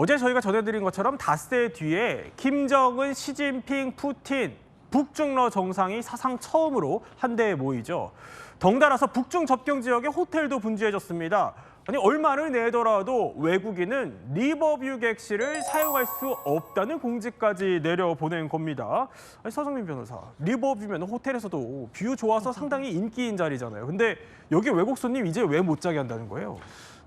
어제 저희가 전해드린 것처럼 닷새 뒤에 김정은, 시진핑, 푸틴, 북중러 정상이 사상 처음으로 한데에 모이죠. 덩달아서 북중 접경 지역에 호텔도 분주해졌습니다. 아니 얼마를 내더라도 외국인은 리버뷰 객실을 사용할 수 없다는 공지까지 내려보낸 겁니다. 아니, 서정민 변호사, 리버뷰면 호텔에서도 뷰 좋아서 상당히 인기인 자리잖아요. 근데 여기 외국 손님 이제 왜 못 자게 한다는 거예요?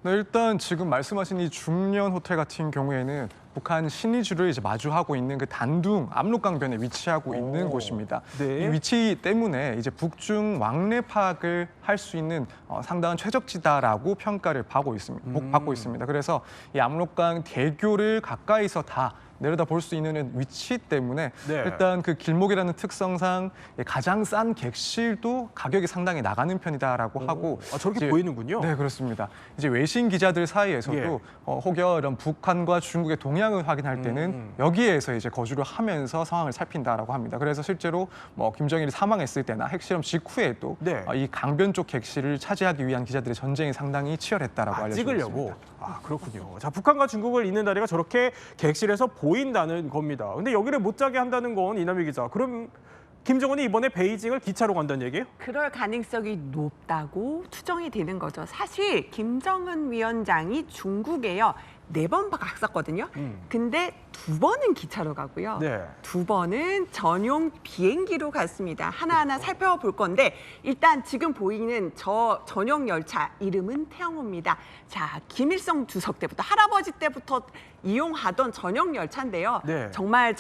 네, 일단 지금 말씀하신 이 중년 호텔 같은 경우에는 북한 신의주를 이제 마주하고 있는 그 단둥 압록강변에 위치하고 있는 곳입니다. 네. 이 위치 때문에 이제 북중 왕래 파악을 할 수 있는 상당한 최적지다라고 평가를 받고 있습니다. 그래서 이 압록강 대교를 가까이서 다 내려다 볼 수 있는 위치 때문에 네. 일단 그 길목이라는 특성상 가장 싼 객실도 가격이 상당히 나가는 편이다라고 하고 저렇게 이제, 보이는군요. 네, 그렇습니다. 이제 외신 기자들 사이에서도 예. 혹여 이런 북한과 중국의 동향을 확인할 때는 여기에서 이제 거주를 하면서 상황을 살핀다라고 합니다. 그래서 실제로 뭐 김정일이 사망했을 때나 핵실험 직후에도 네. 이 강변 쪽 객실을 차지하기 위한 기자들의 전쟁이 상당히 치열했다라고 알려지고 찍으려고. 있습니다. 그렇군요. 자, 북한과 중국을 잇는 다리가 저렇게 객실에서 보인다는 겁니다. 근데 여기를 못 자게 한다는 건 이남희 기자. 그럼 김정은이 이번에 베이징을 기차로 간다는 얘기예요? 그럴 가능성이 높다고 추정이 되는 거죠. 사실 김정은 위원장이 중국에요. 4번 갔었거든요. 근데 2번은 기차로 가고요. 네. 2번은 전용 비행기로 갔습니다. 하나하나 살펴볼 건데 일단 지금 보이는 저 전용 열차 이름은 태영호입니다. 자, 김일성 주석 때부터 할아버지 때부터 이용하던 전용 열차인데요. 네. 정말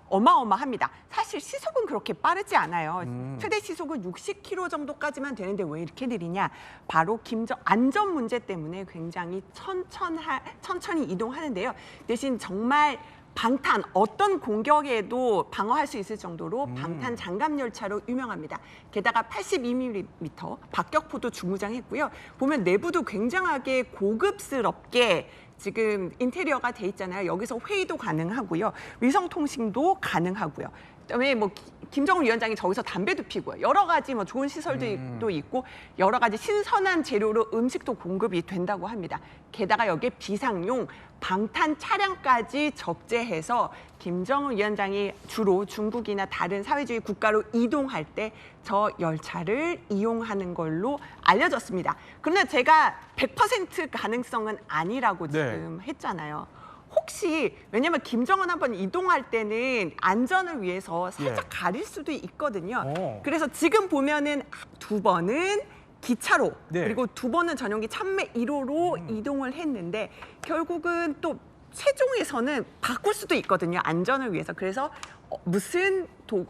어마어마합니다. 사실 시속은 그렇게 빠르지 않아요. 최대 시속은 60km 정도까지만 되는데 왜 이렇게 느리냐? 바로 안전 문제 때문에 굉장히 천천히 이동하는데요. 대신 정말 방탄, 어떤 공격에도 방어할 수 있을 정도로 방탄 장갑 열차로 유명합니다. 게다가 82mm 박격포도 중무장했고요. 보면 내부도 굉장하게 고급스럽게 지금 인테리어가 돼 있잖아요. 여기서 회의도 가능하고요. 위성통신도 가능하고요. 그다음에 뭐 김정은 위원장이 저기서 담배도 피고요. 여러 가지 뭐 좋은 시설도 있고 여러 가지 신선한 재료로 음식도 공급이 된다고 합니다. 게다가 여기에 비상용 방탄 차량까지 적재해서 김정은 위원장이 주로 중국이나 다른 사회주의 국가로 이동할 때 저 열차를 이용하는 걸로 알려졌습니다. 그런데 제가 100% 가능성은 아니라고 지금 했잖아요. 혹시 왜냐면 김정은 한번 이동할 때는 안전을 위해서 살짝 가릴 수도 있거든요. 그래서 지금 보면은 2번은 기차로 그리고 2번은 전용기 참매 1호로 이동을 했는데 결국은 또 최종에서는 바꿀 수도 있거든요. 안전을 위해서. 그래서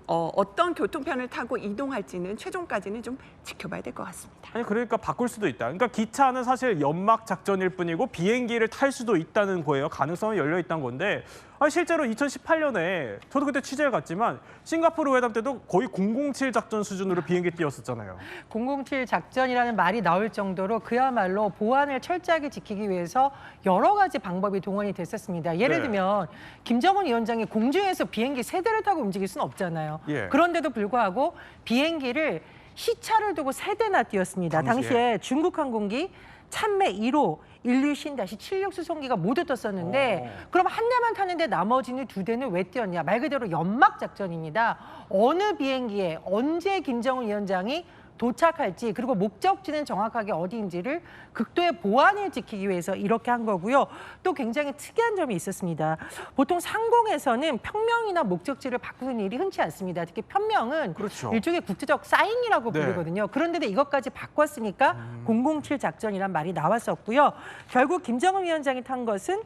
어떤 교통편을 타고 이동할지는 최종까지는 좀 지켜봐야 될 것 같습니다. 아니 그러니까 바꿀 수도 있다. 그러니까 기차는 사실 연막 작전일 뿐이고 비행기를 탈 수도 있다는 거예요. 가능성은 열려 있다는 건데 실제로 2018년에 저도 그때 취재를 갔지만 싱가포르 회담 때도 거의 007 작전 수준으로 비행기 띄웠었잖아요. 007 작전이라는 말이 나올 정도로 그야말로 보안을 철저하게 지키기 위해서 여러 가지 방법이 동원이 됐었습니다. 예를 들면 김정은 위원장이 공중에서 비행기 3대를 타고 움직일 수는 없잖아요. 그런데도 불구하고 비행기를 시차를 두고 3대나 띄웠습니다. 당시에 중국 항공기 참매 1호 일류신-76 수송기가 모두 떴었는데 그럼 한 대만 타는데 나머지는 2대는 왜 띄웠냐? 말 그대로 연막 작전입니다. 어느 비행기에 언제 김정은 위원장이 도착할지 그리고 목적지는 정확하게 어디인지를 극도의 보안을 지키기 위해서 이렇게 한 거고요. 또 굉장히 특이한 점이 있었습니다. 보통 상공에서는 평명이나 목적지를 바꾸는 일이 흔치 않습니다. 특히 편명은 일종의 국제적 사인이라고 부르거든요. 그런데 이것까지 바꿨으니까 007 작전이란 말이 나왔었고요. 결국 김정은 위원장이 탄 것은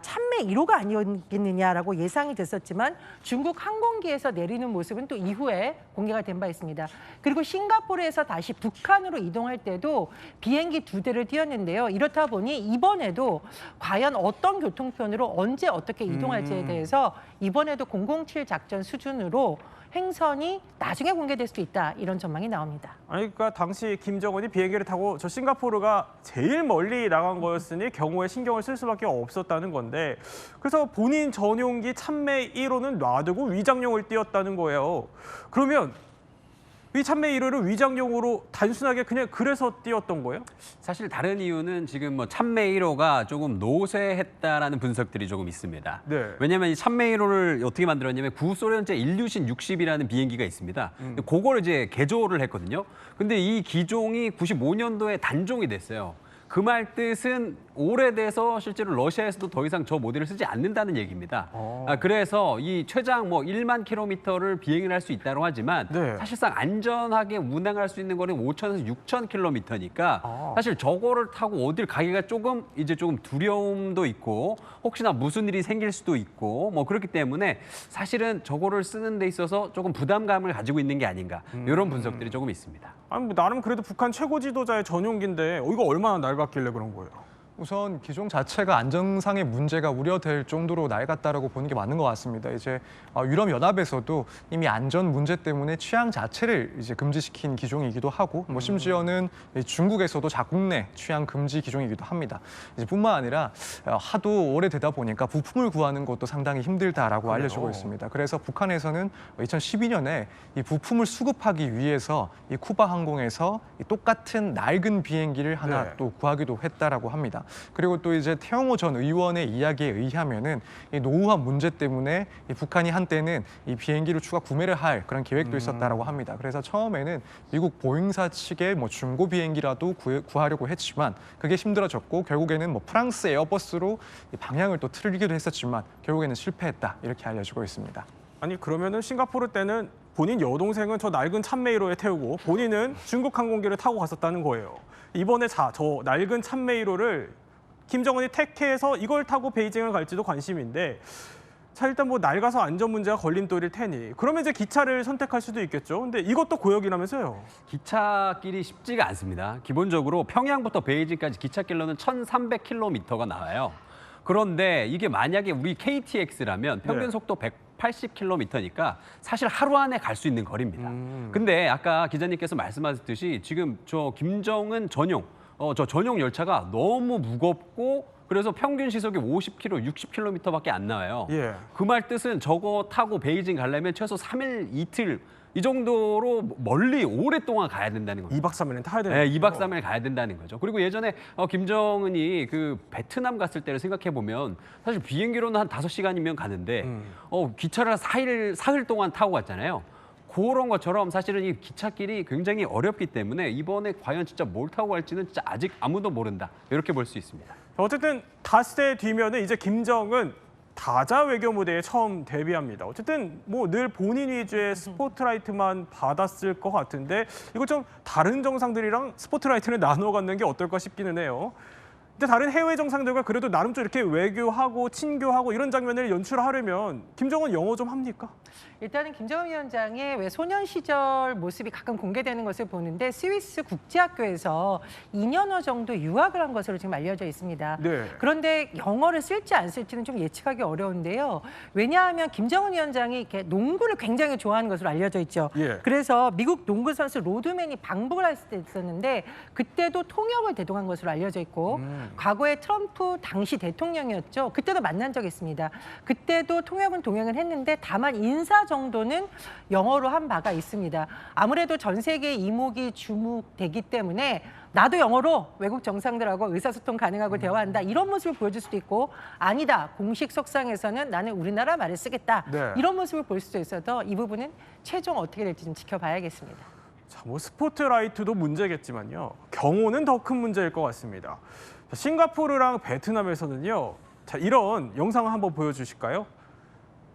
참매 1호가 아니었겠느냐라고 예상이 됐었지만 중국 항공기에서 내리는 모습은 또 이후에 공개가 된 바 있습니다. 그리고 싱가포르에서 다시 북한으로 이동할 때도 비행기 2대를 띄웠는데요. 이렇다 보니 이번에도 과연 어떤 교통편으로 언제 어떻게 이동할지에 대해서 이번에도 007 작전 수준으로 행선이 나중에 공개될 수도 있다. 이런 전망이 나옵니다. 아니 그러니까 당시 김정은이 비행기를 타고 저 싱가포르가 제일 멀리 나간 거였으니 경우에 신경을 쓸 수밖에 없었다는 건데 그래서 본인 전용기 참매 1호는 놔두고 위장용을 띄웠다는 거예요. 그러면 이 참매 1호를 위장용으로 단순하게 그냥 그래서 띄웠던 거예요? 사실 다른 이유는 지금 뭐 참매 1호가 조금 노쇠했다라는 분석들이 조금 있습니다. 네. 왜냐하면 이 참매 1호를 어떻게 만들었냐면 구소련제 일류신 60이라는 비행기가 있습니다. 그거를 이제 개조를 했거든요. 근데 이 기종이 95년도에 단종이 됐어요. 그 말 뜻은 오래돼서 실제로 러시아에서도 더 이상 저 모델을 쓰지 않는다는 얘기입니다. 그래서 이 최장 뭐 1만 킬로미터를 비행을 할 수 있다고 하지만 네. 사실상 안전하게 운항할 수 있는 거는 5천에서 6천 킬로미터니까 사실 저거를 타고 어딜 가기가 조금 두려움도 있고 혹시나 무슨 일이 생길 수도 있고 뭐 그렇기 때문에 사실은 저거를 쓰는 데 있어서 조금 부담감을 가지고 있는 게 아닌가 이런 분석들이 조금 있습니다. 아니 뭐 나름 그래도 북한 최고 지도자의 전용기인데 이거 얼마나 낡았길래 그런 거예요? 우선 기종 자체가 안정상의 문제가 우려될 정도로 낡았다라고 보는 게 맞는 것 같습니다. 이제 유럽 연합에서도 이미 안전 문제 때문에 취향 자체를 이제 금지시킨 기종이기도 하고, 뭐 심지어는 중국에서도 자국내 취향 금지 기종이기도 합니다. 이제 뿐만 아니라 하도 오래되다 보니까 부품을 구하는 것도 상당히 힘들다라고 알려지고 있습니다. 그래서 북한에서는 2012년에 이 부품을 수급하기 위해서 이 쿠바 항공에서 이 똑같은 낡은 비행기를 하나 네. 또 구하기도 했다라고 합니다. 그리고 또 이제 태영호 전 의원의 이야기에 의하면은 이 노후화 문제 때문에 이 북한이 한때는 이 비행기를 추가 구매를 할 그런 계획도 있었다라고 합니다. 그래서 처음에는 미국 보잉사 측의 뭐 중고 비행기라도 구하려고 했지만 그게 힘들어졌고 결국에는 뭐 프랑스 에어버스로 이 방향을 또 틀기도 했었지만 결국에는 실패했다 이렇게 알려지고 있습니다. 아니 그러면은 싱가포르 때는 본인 여동생은 저 낡은 참매 1호에 태우고 본인은 중국 항공기를 타고 갔었다는 거예요. 이번에 저 낡은 참매 1호를 김정은이 택해서 이걸 타고 베이징을 갈지도 관심인데 자 일단 뭐 낡아서 안전 문제가 걸림돌일 테니 그러면 이제 기차를 선택할 수도 있겠죠. 근데 이것도 고역이라면서요. 기차길이 쉽지가 않습니다. 기본적으로 평양부터 베이징까지 기찻길로는 1,300km가 나와요. 그런데 이게 만약에 우리 KTX라면 평균 네. 속도 180km니까 사실 하루 안에 갈 수 있는 거리입니다. 근데 아까 기자님께서 말씀하셨듯이 지금 저 김정은 전용 열차가 너무 무겁고 그래서 평균 시속이 50km, 60km밖에 안 나와요. 예. 그 말 뜻은 저거 타고 베이징 가려면 최소 3일, 이틀 이 정도로 멀리 오랫동안 가야 된다는 겁니다. 2박 3일은 타야 되는 네, 2박 3일 가야 된다는 거죠. 그리고 예전에 김정은이 그 베트남 갔을 때를 생각해 보면 사실 비행기로는 한 5시간이면 가는데 기차를 사흘 동안 타고 갔잖아요. 그런 것처럼 사실은 이 기찻길이 굉장히 어렵기 때문에 이번에 과연 진짜 뭘 타고 갈지는 진짜 아직 아무도 모른다. 이렇게 볼 수 있습니다. 어쨌든 닷새 뒤면은 이제 김정은 다자 외교 무대에 처음 데뷔합니다. 어쨌든 뭐 늘 본인 위주의 스포트라이트만 받았을 것 같은데 이거 좀 다른 정상들이랑 스포트라이트를 나눠 갖는 게 어떨까 싶기는 해요. 근데 다른 해외 정상들과 그래도 나름 좀 이렇게 외교하고 친교하고 이런 장면을 연출하려면 김정은 영어 좀 합니까? 일단은 김정은 위원장의 왜 소년 시절 모습이 가끔 공개되는 것을 보는데 스위스 국제학교에서 2년여 정도 유학을 한 것으로 지금 알려져 있습니다. 네. 그런데 영어를 쓸지 안 쓸지는 좀 예측하기 어려운데요. 왜냐하면 김정은 위원장이 이렇게 농구를 굉장히 좋아하는 것으로 알려져 있죠. 예. 그래서 미국 농구 선수 로드맨이 방북을 했을 때 있었는데 그때도 통역을 대동한 것으로 알려져 있고 과거에 트럼프 당시 대통령이었죠. 그때도 만난 적이 있습니다. 그때도 통역은 동행을 했는데 다만 인사 정도는 영어로 한 바가 있습니다. 아무래도 전 세계 이목이 주목되기 때문에 나도 영어로 외국 정상들하고 의사소통 가능하고 대화한다 이런 모습을 보여줄 수도 있고 아니다 공식 석상에서는 나는 우리나라 말을 쓰겠다 네. 이런 모습을 볼 수도 있어서 이 부분은 최종 어떻게 될지 좀 지켜봐야겠습니다. 자, 뭐 스포트라이트도 문제겠지만요. 경호는 더 큰 문제일 것 같습니다. 자, 싱가포르랑 베트남에서는요. 자, 이런 영상을 한번 보여주실까요?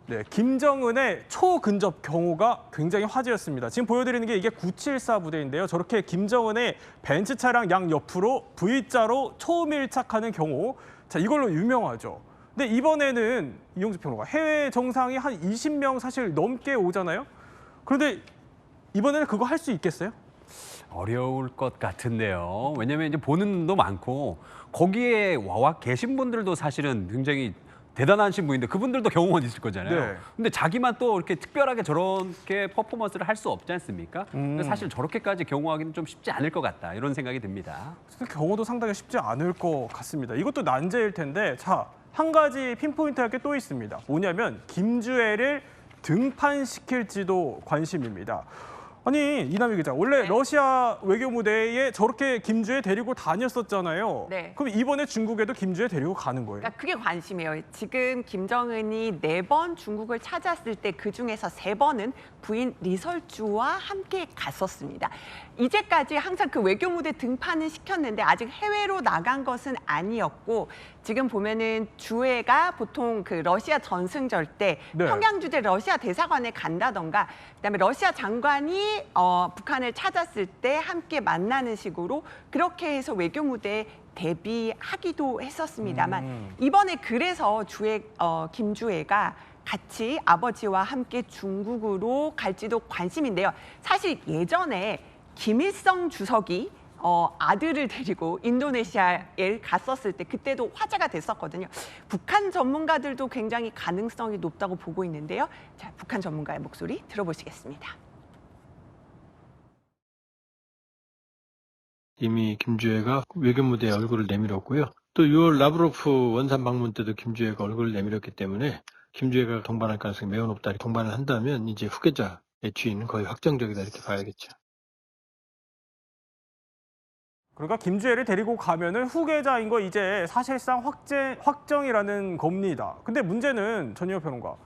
네, 김정은의 초근접 경호가 굉장히 화제였습니다. 지금 보여드리는 게 이게 974 부대인데요. 저렇게 김정은의 벤츠 차량 양 옆으로 V자로 초밀착하는 경호, 자 이걸로 유명하죠. 근데 이번에는 이용주 평론가 해외 정상이 한 20명 사실 넘게 오잖아요. 그런데 이번에는 그거 할 수 있겠어요? 어려울 것 같은데요. 왜냐하면 이제 보는 눈도 많고 거기에 와 계신 분들도 사실은 굉장히 대단하신 분인데 그분들도 경험은 있을 거잖아요. 네. 근데 자기만 또 이렇게 특별하게 저렇게 퍼포먼스를 할 수 없지 않습니까? 근데 사실 저렇게까지 경호하기는 좀 쉽지 않을 것 같다. 이런 생각이 듭니다. 경호도 상당히 쉽지 않을 것 같습니다. 이것도 난제일 텐데 자, 한 가지 핀포인트 할 게 또 있습니다. 뭐냐면 김주애를 등판시킬지도 관심입니다. 아니 이남희 기자, 원래 러시아 외교 무대에 저렇게 김주애 데리고 다녔었잖아요. 네. 그럼 이번에 중국에도 김주애 데리고 가는 거예요? 그러니까 그게 관심이에요. 지금 김정은이 4번 중국을 찾았을 때 그중에서 3번은 부인 리설주와 함께 갔었습니다. 이제까지 항상 그 외교 무대 등판은 시켰는데 아직 해외로 나간 것은 아니었고, 지금 보면은 주애가 보통 그 러시아 전승절 때 네. 평양 주재 러시아 대사관에 간다던가, 그다음에 러시아 장관이 북한을 찾았을 때 함께 만나는 식으로 그렇게 해서 외교 무대에 대비하기도 했었습니다만, 이번에 그래서 김주애가 같이 아버지와 함께 중국으로 갈지도 관심인데요. 사실 예전에 김일성 주석이 아들을 데리고 인도네시아에 갔었을 때 그때도 화제가 됐었거든요. 북한 전문가들도 굉장히 가능성이 높다고 보고 있는데요. 자, 북한 전문가의 목소리 들어보시겠습니다. 이미 김주애가 외교 무대에 얼굴을 내밀었고요. 또 6월 라브로프 원산 방문 때도 김주애가 얼굴을 내밀었기 때문에 김주애가 동반할 가능성이 매우 높다. 동반을 한다면 이제 후계자의 뒤는 거의 확정적이다 이렇게 봐야겠죠. 그러니까 김주애를 데리고 가면은 후계자인 거 이제 사실상 확정이라는 겁니다. 근데 문제는 전희호 평론가,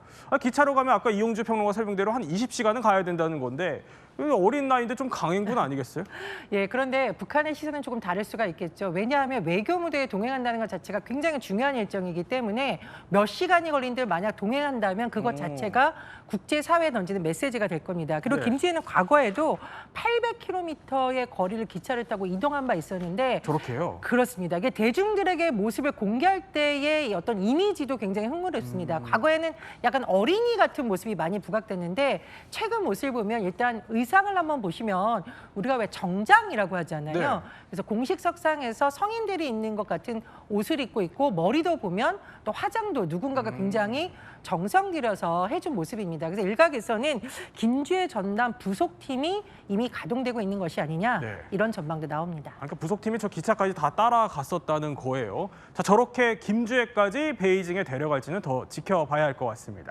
기차로 가면 아까 이용주 평론가 설명대로 한 20시간은 가야 된다는 건데, 어린 나이인데 좀 강행군 아니겠어요? 예, 그런데 북한의 시선은 조금 다를 수가 있겠죠. 왜냐하면 외교 무대에 동행한다는 것 자체가 굉장히 중요한 일정이기 때문에 몇 시간이 걸린들 만약 동행한다면 그것 자체가 국제사회에 던지는 메시지가 될 겁니다. 그리고 네. 김주애는 과거에도 800km의 거리를 기차를 타고 이동한 바 있었는데 저렇게요? 그렇습니다. 이게 대중들에게 모습을 공개할 때의 어떤 이미지도 굉장히 흥미롭습니다. 과거에는 약간 어린이 같은 모습이 많이 부각됐는데 최근 모습을 보면 일단 의상을 한번 보시면 우리가 왜 정장이라고 하잖아요. 네. 그래서 공식 석상에서 성인들이 입는 것 같은 옷을 입고 있고, 머리도 보면 또 화장도 누군가가 굉장히 정성 들여서 해준 모습입니다. 그래서 일각에서는 김주애 전남 부속팀이 이미 가동되고 있는 것이 아니냐, 네. 이런 전망도 나옵니다. 그러니까 부속팀이 저 기차까지 다 따라갔었다는 거예요. 자, 저렇게 김주애까지 베이징에 데려갈지는 더 지켜봐야 할 것 같습니다.